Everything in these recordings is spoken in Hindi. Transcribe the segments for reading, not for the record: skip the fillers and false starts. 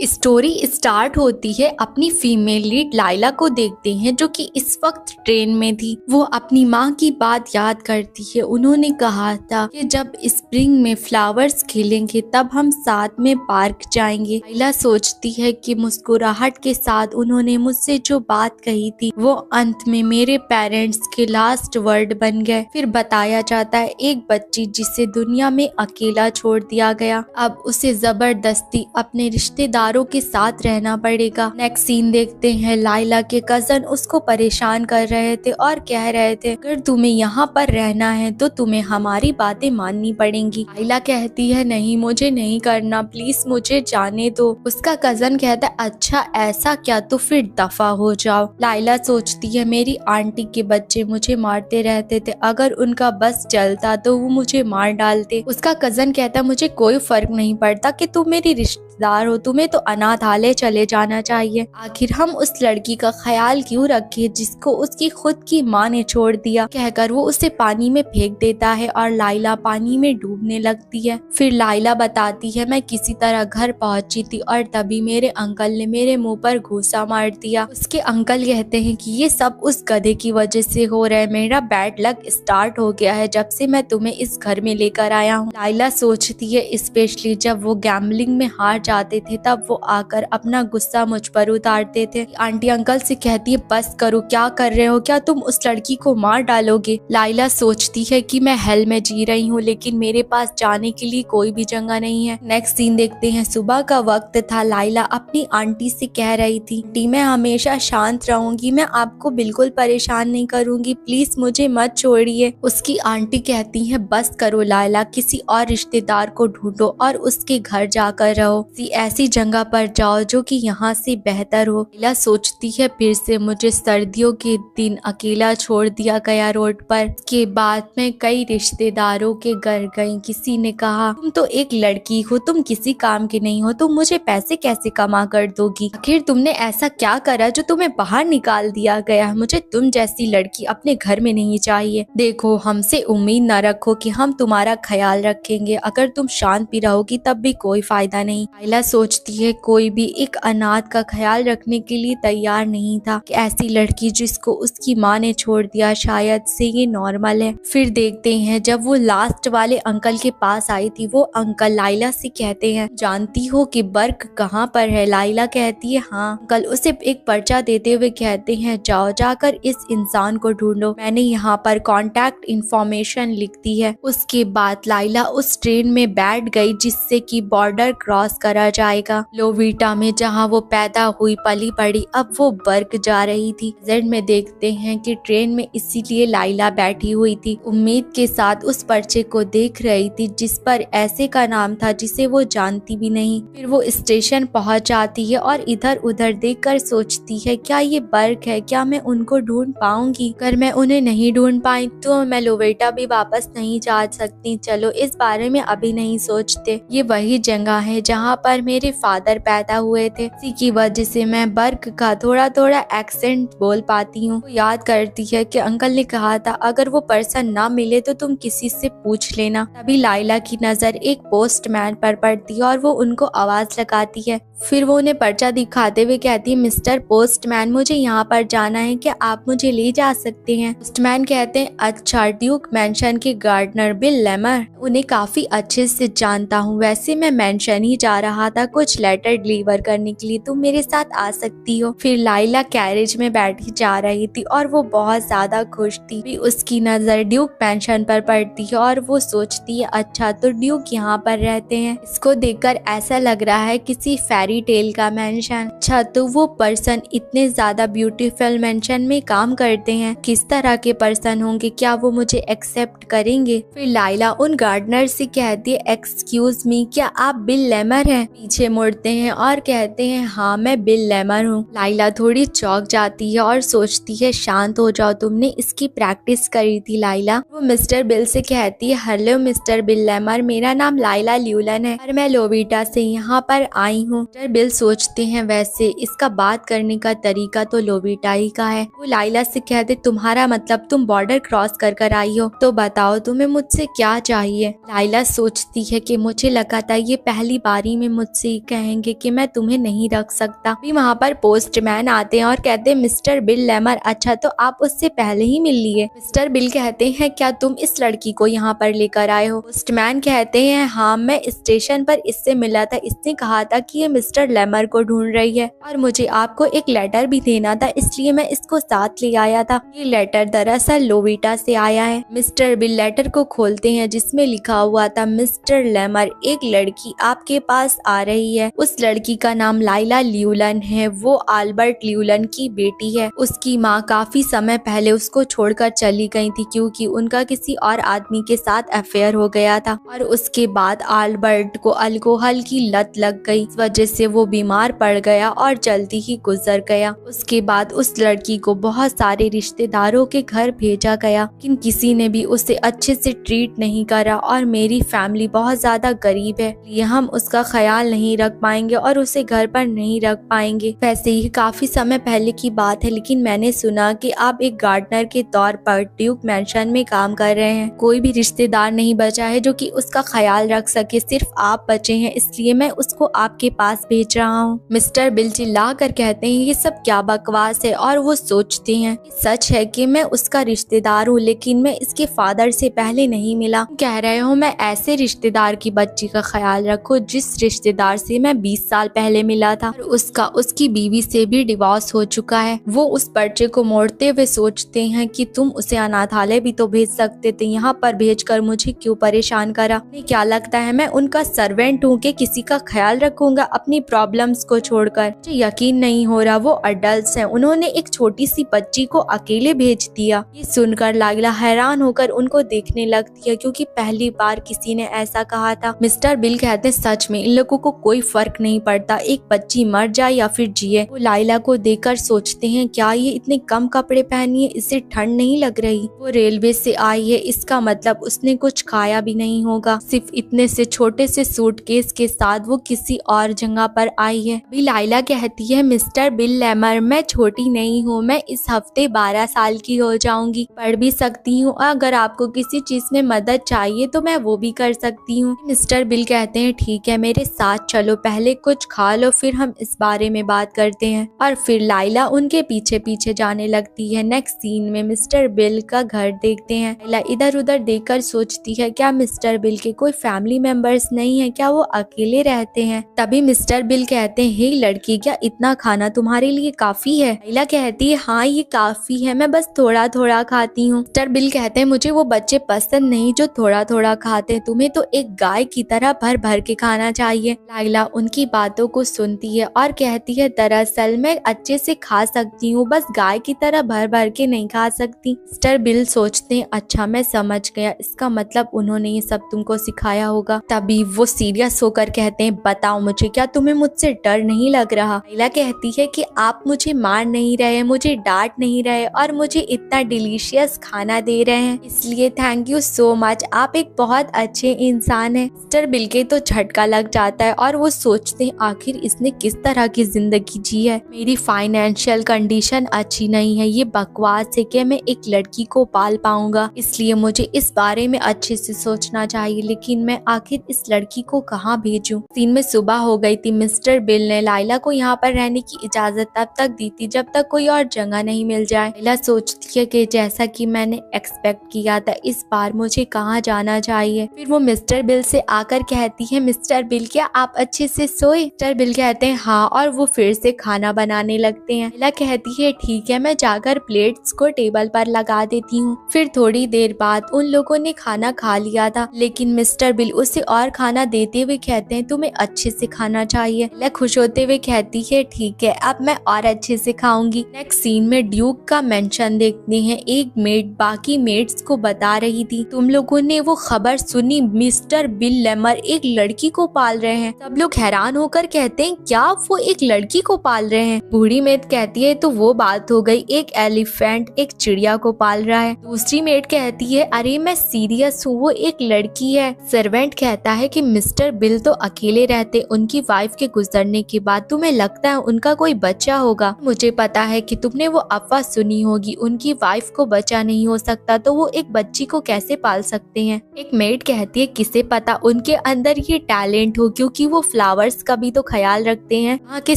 स्टोरी स्टार्ट होती है अपनी फीमेल लीड लाइला को देखते हैं जो कि इस वक्त ट्रेन में थी। वो अपनी माँ की बात याद करती है। उन्होंने कहा था कि जब स्प्रिंग में फ्लावर्स खिलेंगे तब हम साथ में पार्क जाएंगे। लाइला सोचती है कि मुस्कुराहट के साथ उन्होंने मुझसे जो बात कही थी वो अंत में मेरे पेरेंट्स के लास्ट वर्ड बन गए। फिर बताया जाता है एक बच्ची जिसे दुनिया में अकेला छोड़ दिया गया, अब उसे जबरदस्ती अपने रिश्तेदारों के साथ रहना पड़ेगा। नेक्स्ट सीन देखते हैं लाइला के कजन उसको परेशान कर रहे थे और कह रहे थे अगर तुम्हें यहाँ पर रहना है तो तुम्हें हमारी बातें माननी पड़ेंगी। लाइला कहती है नहीं, मुझे नहीं करना, प्लीज मुझे जाने दो। उसका कजन कहता है अच्छा ऐसा क्या, तो फिर दफा हो जाओ। लाइला सोचती है मेरी आंटी के बच्चे मुझे मारते रहते थे, अगर उनका बस चलता तो वो मुझे मार डालते। उसका कजन कहता मुझे कोई फर्क नहीं पड़ता कि तुम मेरी रिश्तेदार हो, तुम्हें तो अनाथालय चले जाना चाहिए। आखिर हम उस लड़की का ख्याल क्यों रखें जिसको उसकी खुद की माँ ने छोड़ दिया, कहकर वो उसे पानी में फेंक देता है और लाइला पानी में डूबने लगती है। फिर लाइला बताती है मैं किसी तरह घर पहुंची थी और तभी मेरे अंकल ने मेरे मुंह पर घूसा मार दिया। उसके अंकल कहते हैं कि ये सब उस गधे की वजह से हो रहा है, मेरा बैड लक स्टार्ट हो गया है जब से मैं तुम्हें इस घर में लेकर आया हूँ। लाइला सोचती है स्पेशली जब वो गैम्बलिंग में हार जाते थे तब वो आकर अपना गुस्सा मुझ पर उतारते थे। आंटी अंकल से कहती है बस करो, क्या कर रहे हो, क्या तुम उस लड़की को मार डालोगे। लाइला सोचती है कि मैं हेल में जी रही हूँ लेकिन मेरे पास जाने के लिए कोई भी जगह नहीं है। नेक्स्ट सीन देखते हैं सुबह का वक्त था। लाइला अपनी आंटी से कह रही थी आंटी मैं हमेशा शांत रहूंगी, मैं आपको बिल्कुल परेशान नहीं करूंगी, प्लीज मुझे मत छोड़िए। उसकी आंटी कहती है बस करो लाइला, किसी और रिश्तेदार को ढूंढो और उसके घर जाकर रहो, ऐसी जगह पर जाओ जो कि यहाँ से बेहतर हो। लाइला सोचती है फिर से मुझे सर्दियों के दिन अकेला छोड़ दिया गया रोड पर। के बाद मैं कई रिश्तेदारों के घर गई, किसी ने कहा तुम तो एक लड़की हो, तुम किसी काम की नहीं हो, तुम मुझे पैसे कैसे कमा कर दोगी, आखिर तुमने ऐसा क्या करा जो तुम्हें बाहर निकाल दिया गया, मुझे तुम जैसी लड़की अपने घर में नहीं चाहिए। देखो हमसे उम्मीद न रखो कि हम तुम्हारा ख्याल रखेंगे, अगर तुम शांत भी रहोगी तब भी कोई फायदा नहीं। लाइला सोचती है कोई भी एक अनाथ का ख्याल रखने के लिए तैयार नहीं था कि ऐसी लड़की जिसको उसकी माँ ने छोड़ दिया, शायद से ये नॉर्मल है। फिर देखते हैं जब वो लास्ट वाले अंकल के पास आई थी, वो अंकल लाइला से कहते हैं जानती हो कि बर्क कहाँ पर है। लाइला कहती है हाँ। अंकल उसे एक पर्चा देते हुए कहते हैं जाओ जाकर इस इंसान को ढूंढो, मैंने यहाँ पर कॉन्टैक्ट इंफॉर्मेशन लिख दी है। उसके बाद लाइला उस ट्रेन में बैठ गई जिससे कि बॉर्डर क्रॉस करा जाएगा। लोविटा में जहाँ वो पैदा हुई पली बड़ी, अब वो बर्क जा रही थी। जेड में देखते हैं कि ट्रेन में इसीलिए लाइला बैठी हुई थी, उम्मीद के साथ उस पर्चे को देख रही थी जिस पर ऐसे का नाम था जिसे वो जानती भी नहीं। फिर वो स्टेशन पहुंच जाती है और इधर उधर देखकर सोचती है क्या ये बर्क है, क्या मैं उनको ढूंढ पाऊंगी, अगर मैं उन्हें नहीं ढूंढ पाई तो मैं लोवेटा भी वापस नहीं जा सकती। चलो इस बारे में अभी नहीं सोचते, ये वही जगह है जहाँ पर मेरे फादर पैदा हुए थे, इसी की वजह से मैं बर्क का थोड़ा थोड़ा एक्सेंट बोल पाती हूँ। याद करती है कि अंकल ने कहा था अगर वो पर्सन ना मिले तो तुम किसी से पूछ लेना। तभी लाइला की नजर एक पोस्टमैन पर पड़ती है और वो उनको आवाज लगाती है। फिर वो उन्हें पर्चा दिखाते हुए कहती है मिस्टर पोस्टमैन मुझे यहाँ पर जाना है, क्या आप मुझे ले जा सकते हैं। पोस्टमैन कहते हैं अच्छा, ड्यूक मैंशन के गार्डनर बिल लेमर, उन्हें काफी अच्छे से जानता हूँ, वैसे मैं मैंशन ही जा रहा था कुछ लेटर डिलीवर करने के लिए, तुम मेरे साथ आ सकती हो। फिर लाइला कैरेज में बैठी जा रही थी और वो बहुत ज्यादा खुश थी। फिर उसकी नजर ड्यूक मैंशन पर पड़ती है और वो सोचती है अच्छा तो ड्यूक यहाँ पर रहते हैं, इसको देखकर ऐसा लग रहा है किसी फेरी टेल का मेंशन। अच्छा तो वो पर्सन इतने ज्यादा ब्यूटीफुल मेंशन में काम करते हैं, किस तरह के पर्सन होंगे, क्या वो मुझे एक्सेप्ट करेंगे। फिर लाइला उन गार्डनर से कहती है एक्सक्यूज मी, क्या आप बिल लेमर हैं। पीछे मुड़ते हैं और कहते हैं हाँ मैं बिल लेमर हूँ। लाइला थोड़ी चौंक जाती है और सोचती है शांत हो जाओ, तुमने इसकी प्रैक्टिस करी थी लाइला। वो मिस्टर बिल से कहती है हेलो मिस्टर बिल लेमर, मेरा नाम लाइला ल्यूलन है और मैं लोविटा से यहाँ पर आई हूँ। बिल सोचते हैं वैसे इसका बात करने का तरीका तो लोविटा ही का है। वो लाइला से कहते तुम्हारा मतलब तुम बॉर्डर क्रॉस कर आई हो, तो बताओ तुम्हें मुझसे क्या चाहिए। लाइला सोचती है कि मुझे लगा था ये पहली बारी में तुम्हें मुझसे ही कहेंगे कि मैं तुम्हें नहीं रख सकता। भी वहाँ पर पोस्टमैन आते हैं और कहते हैं मिस्टर बिल लेमर, अच्छा तो आप उससे पहले ही मिल लिए। मिस्टर बिल कहते हैं क्या तुम इस लड़की को यहाँ पर लेकर आए हो? पोस्टमैन कहते हैं हाँ, मैं स्टेशन पर इससे मिला था, इसने कहा था कि ये मिस्टर लेमर को ढूंढ रही है और मुझे आपको एक लेटर भी देना था, इसलिए मैं इसको साथ ले आया था। ये लेटर दरअसल लोविटा से आया है। मिस्टर बिल लेटर को खोलते हैं जिसमें लिखा हुआ था मिस्टर लेमर, एक लड़की आपके पास आ रही है। उस लड़की का नाम लाइला ल्यूलन है, वो अल्बर्ट ल्यूलन की बेटी है। उसकी माँ काफी समय पहले उसको छोड़कर चली गई थी क्योंकि उनका किसी और आदमी के साथ अफेयर हो गया था और उसके बाद अल्बर्ट को अल्कोहल की लत लग गई। इस वजह से वो बीमार पड़ गया और जल्दी ही गुजर गया। उसके बाद उस लड़की को बहुत सारे रिश्तेदारों के घर भेजा गया, लेकिन किसी ने भी उसे अच्छे से ट्रीट नहीं करा और मेरी फैमिली बहुत ज्यादा गरीब है, ये हम उसका ख्याल नहीं रख पाएंगे और उसे घर पर नहीं रख पाएंगे। वैसे ही काफी समय पहले की बात है, लेकिन मैंने सुना कि आप एक गार्डनर के तौर पर ड्यूक मैंशन में काम कर रहे हैं। कोई भी रिश्तेदार नहीं बचा है जो कि उसका ख्याल रख सके, सिर्फ आप बचे हैं, इसलिए मैं उसको आपके पास भेज रहा हूँ। मिस्टर बिल चिल्ला कर कहते हैं ये सब क्या बकवास है और वो सोचते हैं सच है कि मैं उसका रिश्तेदार हूँ, लेकिन मैं इसके फादर से पहले नहीं मिला। कह रहे हो मैं ऐसे रिश्तेदार की बच्ची का ख्याल रखो जिस रिश्तेदार से मैं 20 साल पहले मिला था और उसकी बीवी से भी डिवोर्स हो चुका है। वो उस पर्चे को मोड़ते हुए सोचते हैं कि तुम उसे अनाथालय भी तो भेज सकते थे, यहाँ पर भेजकर मुझे क्यों परेशान करा? क्या लगता है मैं उनका सर्वेंट हूँ कि किसी का ख्याल रखूंगा अपनी प्रॉब्लम्स को छोड़कर? मुझे यकीन नहीं हो रहा, वो अडल्ट्स हैं, उन्होंने एक छोटी सी बच्ची को अकेले भेज दिया। ये सुनकर लाइला हैरान होकर उनको देखने लगती है क्योंकि पहली बार किसी ने ऐसा कहा था। मिस्टर बिल कहते हैं सच में इन लोगों को कोई फर्क नहीं पड़ता, एक बच्ची मर जाए या फिर जिए। वो लाइला को देखकर सोचते हैं क्या ये इतने कम कपड़े पहनी है, इसे ठंड नहीं लग रही? वो रेलवे से आई है, इसका मतलब उसने कुछ खाया भी नहीं होगा। सिर्फ इतने से छोटे से सूटकेस के साथ वो किसी और जगह पर आई है। अभी लाइला कहती है मिस्टर बिल लेमर, मैं छोटी नहीं हूँ, मैं इस हफ्ते 12 साल की हो जाऊंगी, पढ़ भी सकती हूँ, अगर आपको किसी चीज में मदद चाहिए तो मैं वो भी कर सकती हूँ। मिस्टर बिल कहते हैं ठीक है, मेरे साथ चलो, पहले कुछ खा लो फिर हम इस बारे में बात करते हैं। और फिर लाइला उनके पीछे पीछे जाने लगती है। नेक्स्ट सीन में मिस्टर बिल का घर देखते हैं। लाइला इधर उधर देखकर सोचती है क्या मिस्टर बिल के कोई फैमिली मेंबर्स नहीं है, क्या वो अकेले रहते हैं? तभी मिस्टर बिल कहते हैं हे लड़की, क्या इतना खाना तुम्हारे लिए काफी है? लाइला कहती है हाँ ये काफी है, मैं बस थोड़ा थोड़ा खाती हूँ। मिस्टर बिल कहते हैं मुझे वो बच्चे पसंद नहीं जो थोड़ा थोड़ा खाते हैं, तुम्हें तो एक गाय की तरह भर भर के खाना चाहिए। लाइला उनकी बातों को सुनती है और कहती है दरअसल मैं अच्छे से खा सकती हूँ, बस गाय की तरह भर भर के नहीं खा सकती। मिस्टर बिल सोचते हैं अच्छा मैं समझ गया, इसका मतलब उन्होंने ये सब तुमको सिखाया होगा। तभी वो सीरियस होकर कहते हैं बताओ मुझे, क्या तुम्हें मुझसे डर नहीं लग रहा? लाइला कहती है कि आप मुझे मार नहीं रहे, मुझे डांट नहीं रहे और मुझे इतना डिलीशियस खाना दे रहे हैं, इसलिए थैंक यू सो मच, आप एक बहुत अच्छे इंसान हैं। मिस्टर बिल के तो झटका लग जाता है और वो सोचते हैं आखिर इसने किस तरह की जिंदगी जी है, मेरी फाइनेंशियल कंडीशन अच्छी नहीं है, ये बकवास है कि मैं एक लड़की को पाल पाऊंगा, इसलिए मुझे इस बारे में अच्छे से सोचना चाहिए, लेकिन मैं आखिर इस लड़की को कहाँ भेजूं? सीन में सुबह हो गई थी। मिस्टर बिल ने लाइला को यहाँ पर रहने की इजाजत तब तक दी थी जब तक कोई और जगह नहीं मिल जाए। लाइला सोचती है कि जैसा कि मैंने एक्सपेक्ट किया था इस बार मुझे कहाँ जाना चाहिए। फिर वो मिस्टर बिल से आकर कहती है मिस्टर बिल क्या आप अच्छे से सोए? मिस्टर बिल कहते हैं हाँ और वो फिर से खाना बनाने लगते हैं। लाइला कहती है ठीक है, मैं जाकर प्लेट्स को टेबल पर लगा देती हूँ। फिर थोड़ी देर बाद उन लोगों ने खाना खा लिया था, लेकिन मिस्टर बिल उसे और खाना देते हुए कहते हैं तुम्हें अच्छे से खाना चाहिए। लाइला खुश होते हुए कहती है ठीक है, अब मैं और अच्छे से खाऊंगी। नेक्स्ट सीन में ड्यूक का मेंशन देखते हैं। एक मेड बाकी मेड्स को बता रही थी तुम लोगों ने वो खबर सुनी, मिस्टर बिल लेमर एक लड़की को पाल रहे हैं। सब लोग हैरान होकर कहते हैं क्या वो एक लड़की को पाल रहे हैं? बूढ़ी मेड कहती है तो वो बात हो गई, एक एलिफेंट एक चिड़िया को पाल रहा है। दूसरी मेड कहती है अरे मैं सीरियस हूँ, वो एक लड़की है। सर्वेंट कहता है कि मिस्टर बिल तो अकेले रहते, उनकी वाइफ के गुजरने के बाद तुम्हें लगता है उनका कोई बच्चा होगा? मुझे पता है कि तुमने वो अफवाह सुनी होगी, उनकी वाइफ को बच्चा नहीं हो सकता तो वो एक बच्ची को कैसे पाल सकते हैं? एक मेड कहती है किसे पता उनके अंदर ये टैलेंट हो क्योंकि वो फ्लावर्स का भी तो ख्याल रखते हैं। यहाँ के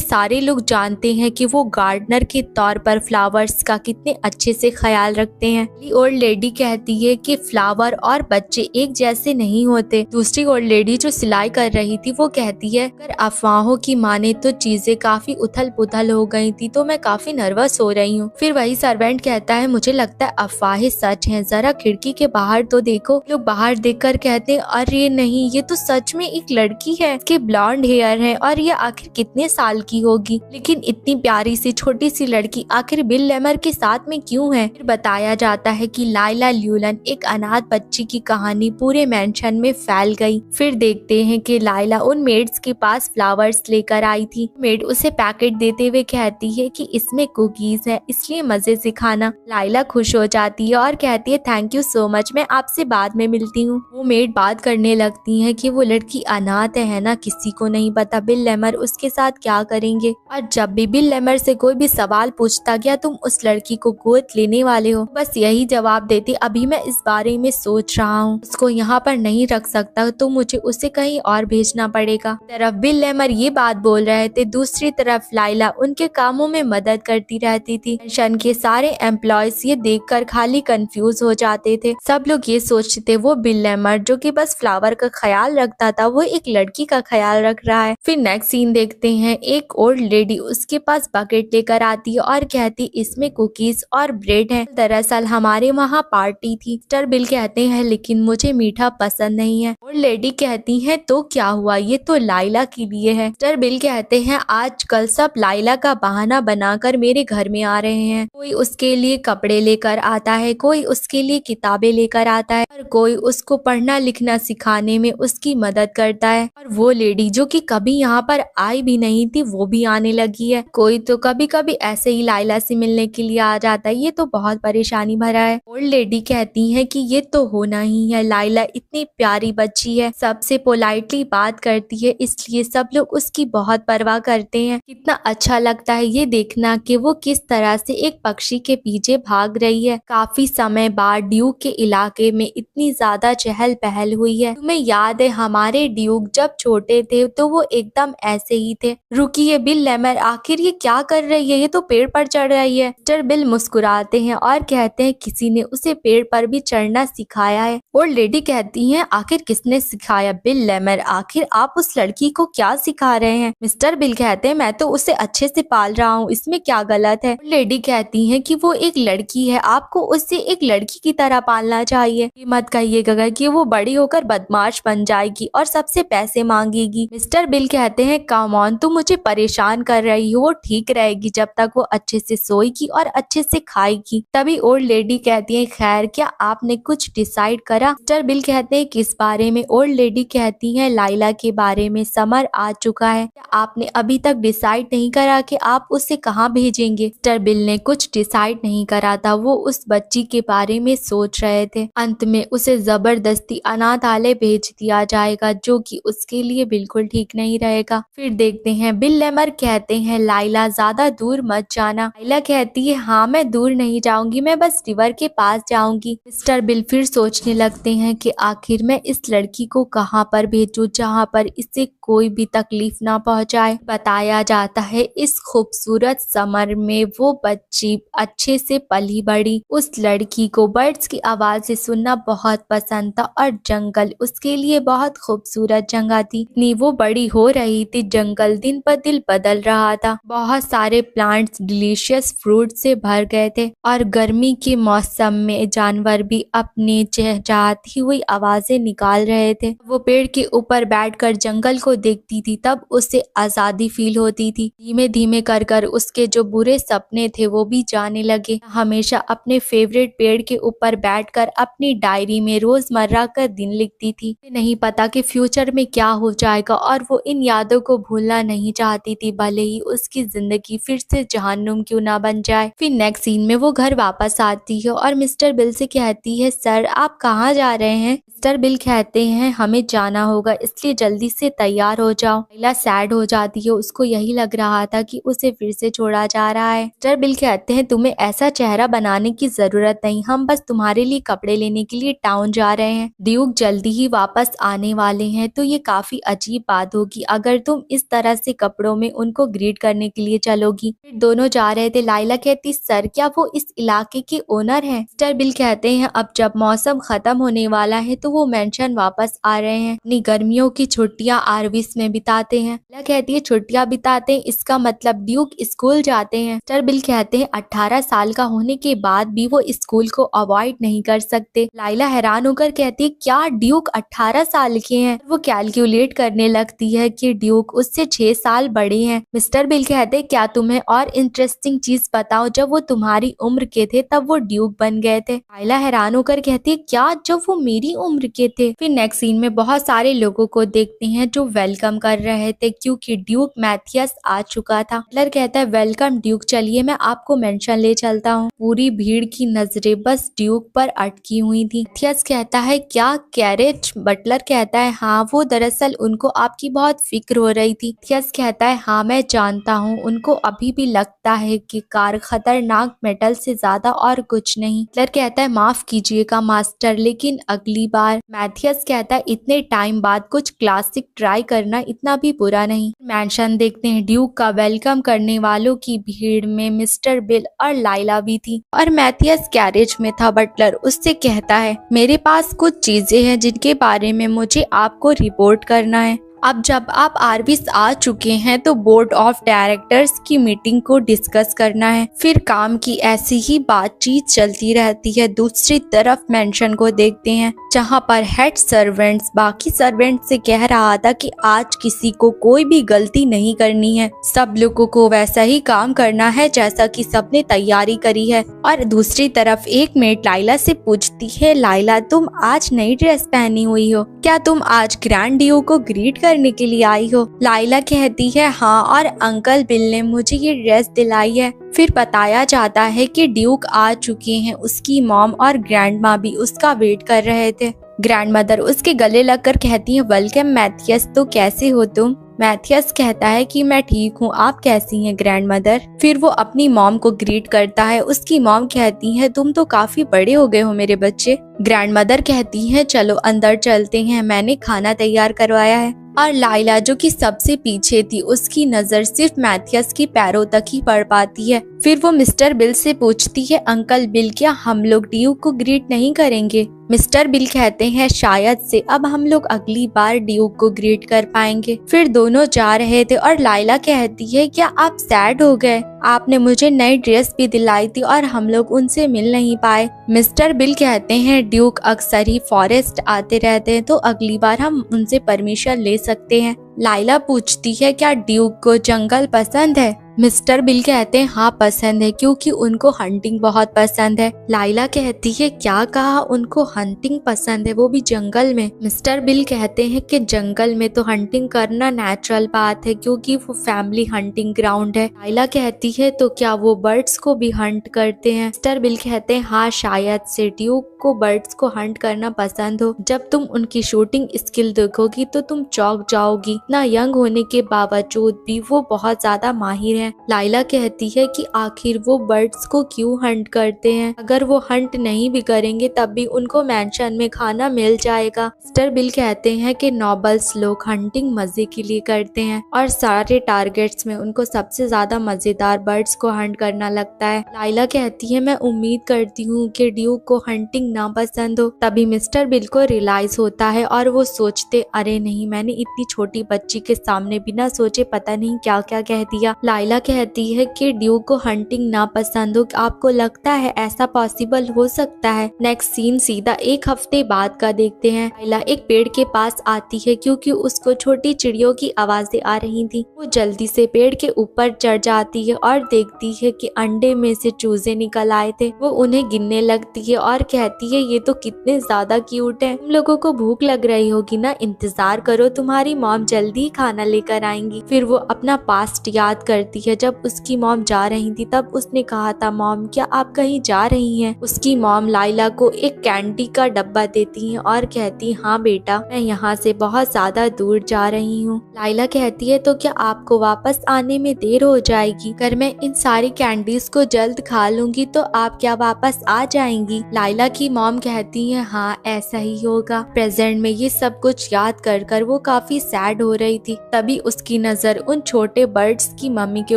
सारे लोग जानते हैं कि वो गार्डनर के तौर पर फ्लावर्स का कितने अच्छे से ख्याल रखते हैं। ओल्ड लेडी कहती है कि फ्लावर और बच्चे एक जैसे नहीं होते। दूसरी ओल्ड लेडी जो सिलाई कर रही थी वो कहती है अगर अफवाहों की माने तो चीजें काफी उथल पुथल हो गई थी, तो मैं काफी नर्वस हो रही हूँ। फिर वही सर्वेंट कहता है मुझे लगता है अफवाहें सच हैं, जरा खिड़की के बाहर तो देखो। लोग बाहर देखकर कहते हैं अरे नहीं, ये तो सच में एक लड़की है, इसके ब्लॉन्ड हेयर है और ये आखिर कितने साल की होगी। लेकिन इतनी प्यारी सी छोटी सी लड़की आखिर बिल लेमर के साथ में क्यों है। फिर बताया जाता है कि लाइला ल्यूलन एक अनाथ बच्ची की कहानी पूरे मेंशन में फैल गई। फिर देखते हैं कि लाइला उन मेड्स के पास फ्लावर्स लेकर आई थी। मेड उसे पैकेट देते हुए कहती है कि इसमें कुकीज है, इसलिए मजे से खाना। लाइला खुश हो जाती है और कहती है थैंक यू सो मच, मैं आपसे बाद में मिलती हूँ। वो मेड बात करने लगती है कि वो लड़की अनाथ है ना, किसी को नहीं पता बिल लेमर उसके साथ क्या करेंगे। और जब भी बिल लेमर से कोई भी सवाल पूछता गया तुम उस लड़की को गोद लेने वाले हो, बस यही जवाब देती अभी मैं इस बारे में सोच रहा हूँ, उसको यहाँ पर नहीं रख सकता तो मुझे उसे कहीं और भेजना पड़ेगा। तरफ बिल लेमर ये बात बोल रहे थे, दूसरी तरफ लाइला उनके कामों में मदद करती रहती थी। पेंशन के सारे एम्प्लॉयज ये देखकर खाली कंफ्यूज हो जाते थे। सब लोग ये सोचते वो बिल लेमर जो कि बस फ्लावर का ख्याल रखता था वो एक लड़की का ख्याल रख रहा है। फिर नेक्स्ट सीन देखते हैं, एक ओल्ड लेडी उसके पास बकेट लेकर आती है और कहती इसमें कुकीज और ब्रेड है। दरअसल हमारे वहाँ पार्टी थी। मिस्टर बिल कहते हैं लेकिन मुझे मीठा पसंद नहीं है। ओल्ड लेडी कहती है तो क्या हुआ, ये तो लाइला के लिए है। मिस्टर बिल कहते हैं आजकल सब लाइला का बहाना बनाकर मेरे घर में आ रहे हैं। कोई उसके लिए कपड़े लेकर आता है, कोई उसके लिए किताबें लेकर आता है और कोई उसको पढ़ना लिखना सिखाने में उसकी मदद करता है। और वो लेडी जो कि कभी यहाँ पर आई भी नहीं थी वो भी आने लगी है। कोई तो कभी कभी ऐसे ही लाइला से मिलने के लिए आ जाता है। ये तो बहुत परेशानी भरा है। ओल्ड लेडी कहती है कि ये तो होना ही है, लाइला इतनी प्यारी बच्ची है, सबसे पोलाइटली बात करती है, इसलिए सब लोग उसकी बहुत परवाह करते हैं। कितना अच्छा लगता है ये देखना कि वो किस तरह से एक पक्षी के पीछे भाग रही है। काफी समय बाद ड्यूक के इलाके में इतनी ज्यादा चहल पहल हुई है। तुम्हें याद है हमारे ड्यूक जब छोटे थे तो वो एकदम ऐसे ही थे। रुकिए बिल लेमर, आखिर ये क्या कर रही है, ये तो पेड़ पर चढ़ रही है। मिस्टर बिल मुस्कुराते हैं और कहते हैं किसी ने उसे पेड़ पर भी चढ़ना सिखाया है। ओल्ड लेडी कहती है आखिर किसने सिखाया। बिल लेमर, आखिर आप उस लड़की को क्या सिखा रहे हैं। मिस्टर बिल कहते हैं मैं तो उसे अच्छे से पाल रहा हूँ, इसमें क्या गलत है। लेडी कहती है कि वो एक लड़की है, आपको उसे एक लड़की की तरह पालना चाहिए। ये मत कहिएगा कि वो बड़ी होकर बदमाश बन जाएगी और सबसे पैसे मांगेगी। मिस्टर बिल कहते हैं कम ऑन, तुम मुझे परेशान कर रही हो, वो ठीक रहेगी जब तक वो अच्छे से सोएगी और अच्छे से खाएगी। तभी ओल्ड लेडी कहती है खैर क्या आपने कुछ डिसाइड करा। मिस्टर बिल कहते हैं किस बारे में। ओल्ड लेडी कहती है लाइला के बारे में, समर आ चुका है, क्या आपने अभी तक डिसाइड नहीं करा कि आप उसे कहाँ भेजेंगे। मिस्टर बिल ने कुछ डिसाइड नहीं करा था, वो उस बच्ची के बारे में सोच रहे थे। अंत में उसे जबरदस्ती अनाथालय भेज दिया जाएगा जो कि उसके लिए बिल्कुल ठीक नहीं रहेगा। फिर देखते हैं बिल लेमर कहते हैं लाइला ज्यादा दूर मत जाना। लाइला कहती है हाँ मैं दूर नहीं जाऊंगी, मैं बस रिवर के पास जाऊंगी। मिस्टर बिल फिर सोचने लगते हैं कि आखिर मैं इस लड़की को कहाँ पर भेजूं जहाँ पर इसे कोई भी तकलीफ ना पहुँचाए। बताया जाता है इस खूबसूरत समर में वो बच्ची अच्छे से पली बड़ी। उस लड़की को बर्ड्स की आवाज़ें सुनना बहुत पसंद था और जंगल उसके लिए बहुत खूबसूरत जगह थी। इतनी वो बड़ी हो रही थी, जंगल दिन पर दिन बदल रहा था। बहुत सारे प्लांट्स डिलीशियस फ्रूट से भर गए थे और गर्मी के मौसम में जानवर भी अपनी चहचहाती हुई आवाजें निकाल रहे थे। वो पेड़ के ऊपर बैठकर जंगल को देखती थी तब उसे आजादी फील होती थी। धीमे धीमे कर कर उसके जो बुरे सपने थे वो भी जाने लगे। हमेशा अपने फेवरेट पेड़ के ऊपर बैठकर अपनी डायरी में रोजमर्रा का दिन लिखती थी। नहीं पता कि फ्यूचर में क्या हो जाएगा और वो इन यादों को भूलना नहीं चाहती थी, भले ही उसकी जिंदगी फिर से जहन्नुम क्यों ना बन जाए। फिर नेक्स्ट सीन में वो घर वापस आती है और मिस्टर बिल से कहती है सर आप कहाँ जा रहे हैं। मिस्टर बिल कहते हैं हमें जाना होगा इसलिए जल्दी से तैयार हो जाओ। लाइला सैड हो जाती है, उसको यही लग रहा था कि उसे फिर से छोड़ा जा रहा है। मिस्टर बिल कहते हैं तुम्हें ऐसा चेहरा बनाने की जरूरत नहीं, हम बस तुम्हारे लिए कपड़े लेने के लिए टाउन जा रहे हैं। ड्यूक जल्दी ही वापस आने वाले हैं तो ये काफी काफी अजीब बात होगी अगर तुम इस तरह से कपड़ों में उनको ग्रीट करने के लिए चलोगी। फिर दोनों जा रहे थे। लाइला कहती, सर क्या वो इस इलाके के ओनर हैं? मिस्टर बिल कहते हैं, अब जब मौसम खत्म होने वाला है तो वो मेंशन वापस आ रहे हैं, अपनी गर्मियों की छुट्टियां आरवीस में बिताते हैं। लाइला कहती है, छुट्टियां बिताते हैं इसका मतलब ड्यूक स्कूल जाते हैं। मिस्टर बिल कहते हैं, 18 साल का होने के बाद भी वो स्कूल को अवॉइड नहीं कर सकते। लाइला हैरान होकर कहती है, क्या ड्यूक 18 साल के हैं? वो कैलकुलेट करने लगती है कि ड्यूक उससे 6 साल बड़े हैं। मिस्टर बिल कहते हैं, क्या तुम्हें और इंटरेस्टिंग चीज बताओ, जब वो तुम्हारी उम्र के थे तब वो ड्यूक बन गए थे। लाइला हैरान होकर कहती है, क्या जब वो मेरी उम्र के थे? फिर नेक्स्ट सीन में बहुत सारे लोगों को देखते हैं जो वेलकम कर रहे थे क्योंकि ड्यूक मैथियस आ चुका था। बटलर कहता है, वेलकम ड्यूक, चलिए मैं आपको मेंशन ले चलता हूँ। पूरी भीड़ की नजरें बस ड्यूक पर अटकी हुई थी। मैथियस कहता है, क्या कैरेज? बटलर कहता है, हाँ, वो दरअसल उनको आपकी बहुत फिक्र हो रही थी। मैथियस कहता है, हाँ मैं जानता हूँ, उनको अभी भी लगता है कि कार खतरनाक मेटल से ज्यादा और कुछ नहीं। बटलर कहता है, माफ कीजिएगा मास्टर, लेकिन अगली बार। मैथियस कहता है, इतने टाइम बाद कुछ क्लासिक ट्राई करना इतना भी बुरा नहीं। मेंशन देखते हैं। ड्यूक का वेलकम करने वालों की भीड़ में मिस्टर बिल और लाइला भी थी और मैथियस कैरेज में था। बटलर उससे कहता है, मेरे पास कुछ चीजें हैं जिनके बारे में मुझे आपको रिपोर्ट करना है। अब जब आप आरवीस आ चुके हैं तो बोर्ड ऑफ डायरेक्टर्स की मीटिंग को डिस्कस करना है। फिर काम की ऐसी ही बातचीत चलती रहती है। दूसरी तरफ मेंशन को देखते हैं जहां पर हेड सर्वेंट्स बाकी सर्वेंट से कह रहा था कि आज किसी को कोई भी गलती नहीं करनी है, सब लोगों को वैसा ही काम करना है जैसा कि सबने तैयारी करी है। और दूसरी तरफ एक मेट लाइला से पूछती है, लाइला तुम आज नई ड्रेस पहनी हुई हो, क्या तुम आज ग्रैंड ड्यूक को ग्रीट करने के लिए आई हो? लाइला कहती है, हाँ, और अंकल बिल ने मुझे ये ड्रेस दिलाई है। फिर बताया जाता है कि ड्यूक आ चुके हैं। उसकी मॉम और ग्रैंड माँ भी उसका वेट कर रहे थे। ग्रैंड मदर उसके गले लगकर कहती है, वेलकम मैथियस, तो कैसे हो तुम? मैथियस कहता है कि मैं ठीक हूँ, आप कैसी हैं ग्रैंड मदर? फिर वो अपनी मॉम को ग्रीट करता है। उसकी मॉम कहती है, तुम तो काफी बड़े हो गए हो मेरे बच्चे। ग्रैंड मदर कहती है, चलो अंदर चलते हैं, मैंने खाना तैयार करवाया है। और लाइला जो कि सबसे पीछे थी, उसकी नजर सिर्फ मैथियस की पैरों तक ही पड़ पाती है। फिर वो मिस्टर बिल से पूछती है, अंकल बिल, क्या हम लोग ड्यूक को ग्रीट नहीं करेंगे? मिस्टर बिल कहते हैं, शायद से अब हम लोग अगली बार ड्यूक को ग्रीट कर पाएंगे। फिर दोनों जा रहे थे और लाइला कहती है, क्या आप सैड हो गए? आपने मुझे नई ड्रेस भी दिलाई थी और हम लोग उनसे मिल नहीं पाए। मिस्टर बिल कहते हैं, ड्यूक अक्सर ही फॉरेस्ट आते रहते हैं तो अगली बार हम उनसे परमिशन ले सकते हैं। लाइला पूछती है, क्या ड्यूक को जंगल पसंद है? मिस्टर बिल कहते हैं, हाँ पसंद है, क्योंकि उनको हंटिंग बहुत पसंद है। लाइला कहती है, क्या कहा? उनको हंटिंग पसंद है, वो भी जंगल में? मिस्टर बिल कहते हैं कि जंगल में तो हंटिंग करना नेचुरल बात है क्योंकि वो फैमिली हंटिंग ग्राउंड है। लाइला कहती है, तो क्या वो बर्ड्स को भी हंट करते हैं? मिस्टर बिल कहते हैं, हाँ शायद से ड्यूक को बर्ड्स को हंट करना पसंद हो। जब तुम उनकी शूटिंग स्किल देखोगी तो तुम चौंक जाओगी, इतना यंग होने के बावजूद भी वो बहुत ज्यादा माहिर है। लाइला कहती है कि आखिर वो बर्ड्स को क्यों हंट करते हैं? अगर वो हंट नहीं भी करेंगे तब भी उनको मेंशन में खाना मिल जाएगा। मिस्टर बिल कहते हैं कि नॉबल्स लोग हंटिंग मजे के लिए करते हैं और सारे टारगेट्स में उनको सबसे ज्यादा मजेदार बर्ड्स को हंट करना लगता है। लाइला कहती है, मैं उम्मीद करती हूँ कि ड्यूक को हंटिंग ना पसंद हो। तभी मिस्टर बिल को रियलाइज होता है और वो सोचते, अरे नहीं, मैंने इतनी छोटी बच्ची के सामने बिना सोचे पता नहीं क्या क्या कह दिया। लाइला कहती है कि ड्यूक को हंटिंग ना पसंद हो, आपको लगता है ऐसा पॉसिबल हो सकता है? नेक्स्ट सीन सीधा एक हफ्ते बाद का देखते हैं। लाइला एक पेड़ के पास आती है क्योंकि उसको छोटी चिड़ियों की आवाजें आ रही थी। वो जल्दी से पेड़ के ऊपर चढ़ जाती है और देखती है कि अंडे में से चूजे निकल आए थे। वो उन्हें गिनने लगती है और कहती है, ये तो कितने ज्यादा क्यूट है। तुम लोगों को भूख लग रही होगी ना, इंतजार करो, तुम्हारी मॉम जल्दी खाना लेकर आएंगी। फिर वो अपना पास्ट याद करती है जब उसकी मॉम जा रही थी तब उसने कहा था, मॉम क्या आप कहीं जा रही हैं? उसकी मॉम लाइला को एक कैंडी का डब्बा देती है और कहती, हाँ बेटा मैं यहाँ से बहुत ज्यादा दूर जा रही हूँ। लाइला कहती है, तो क्या आपको वापस आने में देर हो जाएगी? अगर मैं इन सारी कैंडीज को जल्द खा लूंगी तो आप क्या वापस आ जाएंगी? लाइला की मॉम कहती है, हाँ ऐसा ही होगा। प्रेजेंट में ये सब कुछ याद कर कर वो काफी सैड हो रही थी। तभी उसकी नजर उन छोटे बर्ड्स की मम्मी के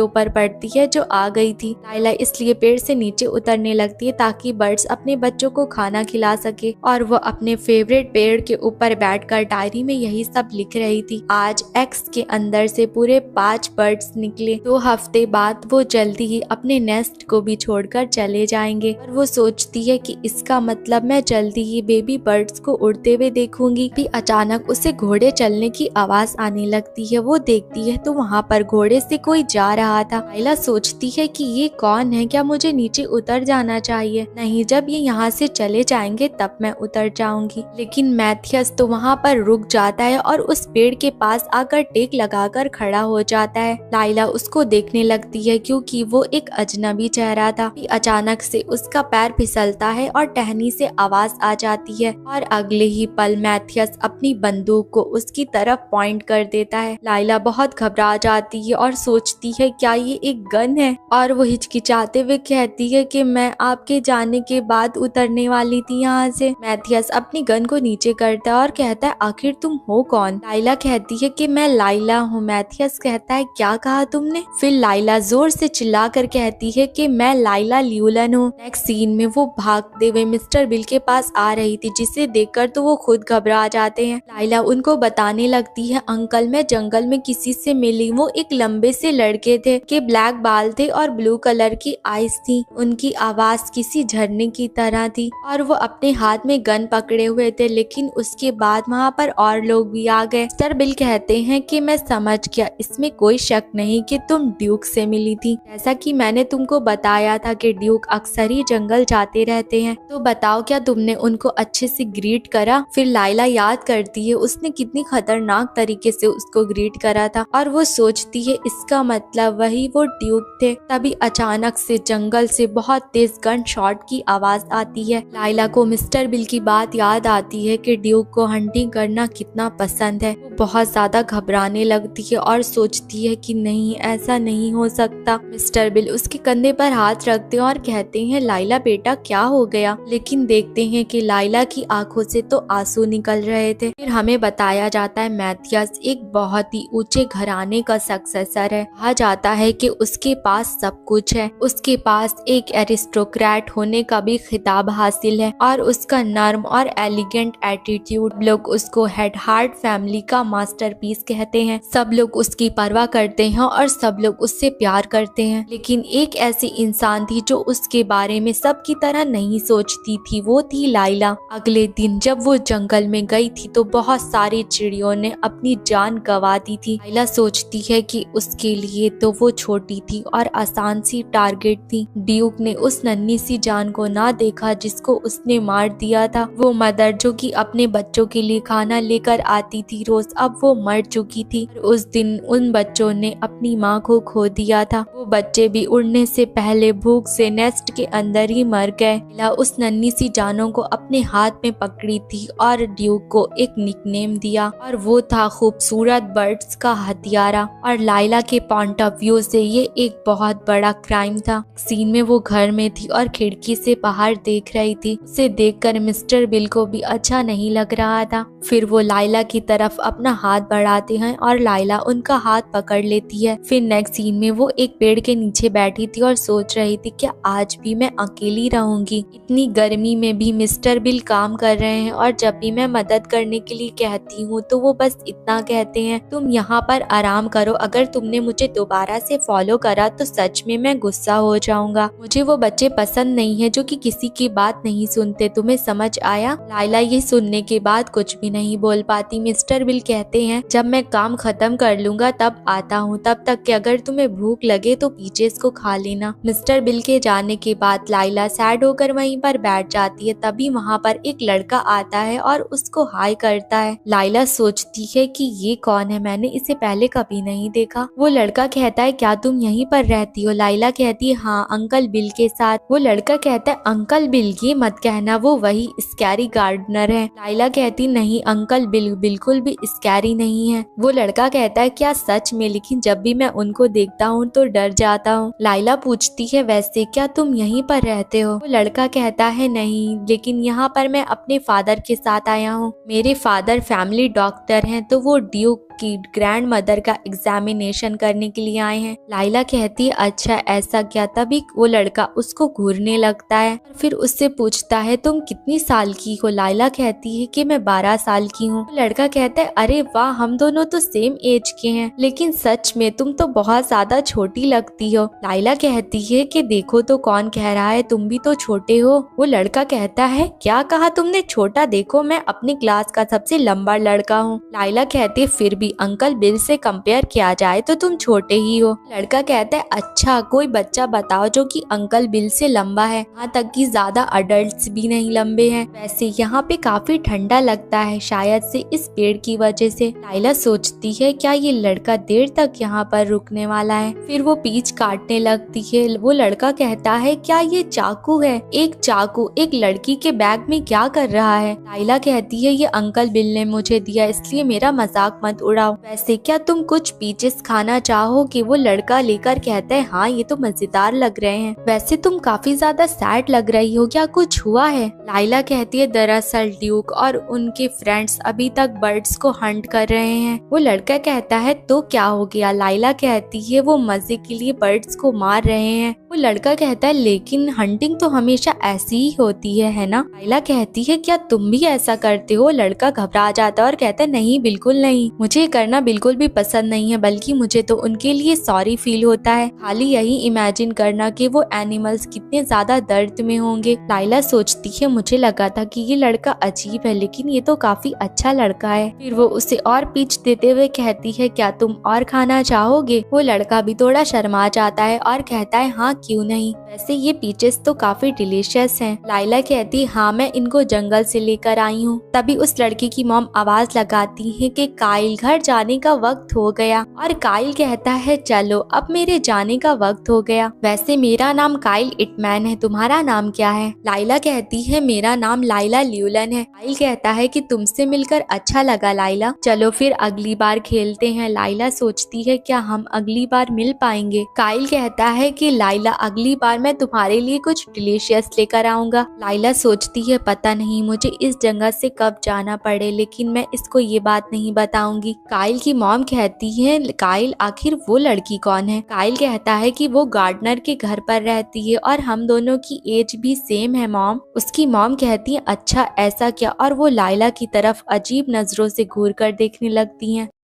ऊपर पड़ती है जो आ गई थी। लाइला इसलिए पेड़ से नीचे उतरने लगती है ताकि बर्ड्स अपने बच्चों को खाना खिला सके और वो अपने फेवरेट पेड़ के ऊपर बैठकर डायरी में यही सब लिख रही थी। आज एक्स के अंदर से पूरे 5 बर्ड्स निकले। 2 हफ्ते बाद वो जल्दी ही अपने नेस्ट को भी छोड़कर चले जाएंगे और वो सोचती है कि इसका मतलब मैं जल्दी ही बेबी बर्ड्स को उड़ते हुए देखूंगी। भी अचानक उसे घोड़े चलने की आवाज आने लगती है। वो देखती है तो वहाँ पर घोड़े से कोई जा रहा था। लाइला सोचती है कि ये कौन है, क्या मुझे नीचे उतर जाना चाहिए? नहीं, जब ये यहाँ से चले जाएंगे तब मैं उतर जाऊंगी। लेकिन मैथियस तो वहाँ पर रुक जाता है और उस पेड़ के पास आकर टेक लगाकर खड़ा हो जाता है। लाइला उसको देखने लगती है क्योंकि वो एक अजनबी चेहरा था। अचानक से उसका पैर फिसलता है और टहनी से आवाज आ जाती है और अगले ही पल मैथियस अपनी बंदूक को उसकी तरफ पॉइंट कर देता है। लाइला बहुत घबरा जाती है और सोचती है क्या ये एक गन है, और वो हिचकिचाते हुए कहती है कि मैं आपके जाने के बाद उतरने वाली थी यहाँ से। मैथियस अपनी गन को नीचे करता है और कहता है, आखिर तुम हो कौन? लाइला कहती है कि मैं लाइला हूँ। मैथियस कहता है, क्या कहा तुमने? फिर लाइला जोर से चिल्लाकर कहती है कि मैं लाइला ल्यूलन हूँ। नेक्स्ट सीन में वो भागते हुए मिस्टर बिल के पास आ रही थी, जिसे देखकर तो वो खुद घबरा जाते हैं। लाइला उनको बताने लगती है, अंकल मैं जंगल में किसी से मिली, वो एक लंबे से लड़के थे के ब्लैक बाल थे और ब्लू कलर की आईज थी। उनकी आवाज किसी झरने की तरह थी और वो अपने हाथ में गन पकड़े हुए थे। लेकिन उसके बाद वहाँ पर और लोग भी आ गए। मिस्टर बिल कहते हैं कि मैं समझ गया, इसमें कोई शक नहीं कि तुम ड्यूक से मिली थी। जैसा कि मैंने तुमको बताया था कि ड्यूक अक्सर ही जंगल जाते रहते हैं, तो बताओ क्या तुमने उनको अच्छे से ग्रीट करा? फिर लाइला याद करती है उसने कितनी खतरनाक तरीके से उसको ग्रीट करा था और वो सोचती है इसका मतलब वही वो ड्यूक थे। तभी अचानक से जंगल से बहुत तेज गन शॉट की आवाज आती है। लाइला को मिस्टर बिल की बात याद आती है कि ड्यूक को हंटिंग करना कितना पसंद है। वो बहुत ज्यादा घबराने लगती है और सोचती है कि नहीं, ऐसा नहीं हो सकता। मिस्टर बिल उसके कंधे पर हाथ रखते हैं और कहते हैं, लाइला बेटा क्या हो गया? लेकिन देखते हैं कि लाइला की आंखों से तो आंसू निकल रहे थे। फिर हमें बताया जाता है मैथियस एक बहुत ही ऊंचे घराने का सक्सेसर है। कहा जाता है कि उसके पास सब कुछ है। उसके पास एक एरिस्टोक्रेट होने का भी खिताब हासिल है और उसका नर्म और एलिगेंट एटीट्यूड, लोग उसको हेड हार्ट फैमिली का मास्टरपीस कहते हैं। सब लोग उसकी परवाह करते हैं और सब लोग उससे प्यार करते हैं। लेकिन एक ऐसी इंसान थी जो उसके बारे में सबकी तरह नहीं सोचती थी, वो थी लाइला। अगले दिन जब वो जंगल में गई थी तो बहुत सारी चिड़ियों ने अपनी जान गंवा दी थी। लाइला सोचती है कि उसके लिए तो वो छोटी थी और आसान सी टारगेट थी। ड्यूक ने उस नन्ही सी जान को ना देखा जिसको उसने मार दिया था। वो मदर जो कि अपने बच्चों के लिए खाना लेकर आती थी रोज, अब वो मर चुकी थी। उस दिन उन बच्चों ने अपनी माँ को खो दिया था। वो बच्चे भी उड़ने से पहले भूख से नेस्ट के अंदर ही मर गए। लाइला उस नन्ही सी जानों को अपने हाथ में पकड़ी थी और ड्यूक को एक निकनेम दिया और वो था खूबसूरत बर्ड्स का हथियारा। और लाइला के पॉइंट ऑफ व्यू से ये एक बहुत बड़ा क्राइम था। सीन में वो घर में थी और खिड़की से बाहर देख रही थी। उसे देखकर मिस्टर बिल को भी अच्छा नहीं लग रहा था। फिर वो लाइला की तरफ अपना हाथ बढ़ाते हैं और लाइला उनका हाथ पकड़ लेती है। फिर नेक्स्ट सीन में वो एक पेड़ के नीचे बैठी थी और सोच रही थी कि आज भी मैं अकेली रहूंगी। इतनी गर्मी में भी मिस्टर बिल काम कर रहे हैं और जब भी मैं मदद करने के लिए कहती हूँ तो वो बस इतना कहते हैं, तुम यहाँ पर आराम करो, अगर तुमने मुझे दोबारा से फॉलो करा तो सच में मैं गुस्सा हो जाऊंगा। मुझे वो बच्चे पसंद नहीं है जो कि किसी की बात नहीं सुनते, तुम्हें समझ आया? लाइला ये सुनने के बाद कुछ भी नहीं बोल पाती। मिस्टर बिल कहते हैं, जब मैं काम खत्म कर लूंगा तब आता हूँ, तब तक कि अगर तुम्हें भूख लगे तो पीचेस को खा लेना। मिस्टर बिल के जाने के बाद लाइला सैड होकर वहीं पर बैठ जाती है। तभी वहाँ पर एक लड़का आता है और उसको हाय करता है। लाइला सोचती है कि ये कौन है, मैंने इसे पहले कभी नहीं देखा। वो लड़का कहता कहता है क्या तुम यहीं पर रहती हो? लाइला कहती है हाँ अंकल बिल के साथ। वो लड़का कहता है अंकल बिल, ये मत कहना वो वही स्कैरी गार्डनर है। लाइला कहती नहीं अंकल बिल बिल्कुल भी स्कैरी नहीं है। वो लड़का कहता है क्या सच में? लेकिन जब भी मैं उनको देखता हूँ तो डर जाता हूँ। लाइला पूछती है वैसे क्या तुम यहीं पर रहते हो? वो लड़का कहता है नहीं, लेकिन यहाँ पर मैं अपने फादर के साथ आया हूँ। मेरे फादर फैमिली डॉक्टर हैं, तो वो ड्यूक की ग्रैंड मदर का एग्जामिनेशन करने के लिए आए हैं। लाइला कहती है अच्छा ऐसा क्या? तभी वो लड़का उसको घूरने लगता है, फिर उससे पूछता है तुम कितनी साल की हो? लाइला कहती है कि मैं 12 साल की हूँ। लड़का कहता है अरे वाह, हम दोनों तो सेम एज के हैं, लेकिन सच में तुम तो बहुत ज्यादा छोटी लगती हो। लाइला कहती है कि देखो तो कौन कह रहा है, तुम भी तो छोटे हो। वो लड़का कहता है क्या कहा तुमने छोटा? देखो मैं अपनी क्लास का सबसे लंबा लड़का हूँ। लाइला कहती है फिर भी अंकल बिल से कंपेयर किया जाए तो तुम छोटे ही हो। लड़का कहता है अच्छा कोई बच्चा बताओ जो कि अंकल बिल से लंबा है, यहाँ तक कि ज्यादा अडल्ट्स भी नहीं लंबे हैं। वैसे यहाँ पे काफी ठंडा लगता है, शायद से इस पेड़ की वजह से। लाइला सोचती है क्या ये लड़का देर तक यहाँ पर रुकने वाला है? फिर वो पीच काटने लगती है। वो लड़का कहता है क्या ये चाकू है? एक चाकू एक लड़की के बैग में क्या कर रहा है? लाइला कहती है ये अंकल बिल ने मुझे दिया, इसलिए मेरा मजाक मत उड़ाओ। वैसे क्या तुम कुछ पीचेस खाना चाहोगे? वो लड़का लेकर कहता है हाँ ये तो मजेदार लग रहे हैं। वैसे तुम काफी ज्यादा सैड लग रही हो, क्या कुछ हुआ है? लाइला कहती है दरअसल ड्यूक और उनके फ्रेंड्स अभी तक बर्ड्स को हंट कर रहे हैं। वो लड़का कहता है तो क्या हो गया? लाइला कहती है वो मजे के लिए बर्ड्स को मार रहे हैं। वो लड़का कहता है लेकिन हंटिंग तो हमेशा ऐसी ही होती है ना? लाइला कहती है क्या तुम भी ऐसा करते हो? लड़का घबरा जाता है और कहता है नहीं बिल्कुल नहीं, मुझे करना बिल्कुल भी पसंद नहीं है, बल्कि मुझे तो उनके लिए सॉरी फील होता है। खाली यही इमेजिन करना कि वो एनिमल्स कितने ज्यादा दर्द में होंगे। लाइला सोचती है मुझे लगा था कि ये लड़का अजीब है, लेकिन ये तो काफी अच्छा लड़का है। फिर वो उसे और पीच देते हुए कहती है क्या तुम और खाना चाहोगे? वो लड़का भी थोड़ा शर्मा जाता है और कहता है हाँ क्यों नहीं, वैसे ये पीचेस तो काफी डिलीशियस हैं। लाइला कहती हाँ मैं इनको जंगल से लेकर आई हूँ। तभी उस लड़के की मॉम आवाज लगाती है कि काइल घर जाने का वक्त हो गया, और काइल कहता है चलो अब मेरे जाने का वक्त हो गया। वैसे मेरा नाम काइल इटमैन है, तुम्हारा नाम क्या है? लाइला कहती है मेरा नाम लाइला ल्यूलन है। काइल कहता है कि तुमसे मिलकर अच्छा लगा लाइला, चलो फिर अगली बार खेलते हैं। लाइला सोचती है क्या हम अगली बार मिल पाएंगे? काइल कहता है कि लाइला अगली बार मैं तुम्हारे लिए कुछ डिलीशियस लेकर आऊंगा। लाइला सोचती है पता नहीं मुझे इस जगह से कब जाना पड़े, लेकिन मैं इसको ये बात नहीं बताऊंगी। काइल की मॉम कहती है काइल आखिर वो लड़की कौन है? काइल कहता है कि वो गार्डनर के घर पर रहती है और हम दोनों की एज भी सेम है मॉम। उसकी मॉम कहती है अच्छा ऐसा क्या? और वो लाइला की तरफ अजीब नजरों से घूर कर देखने लगती हैं।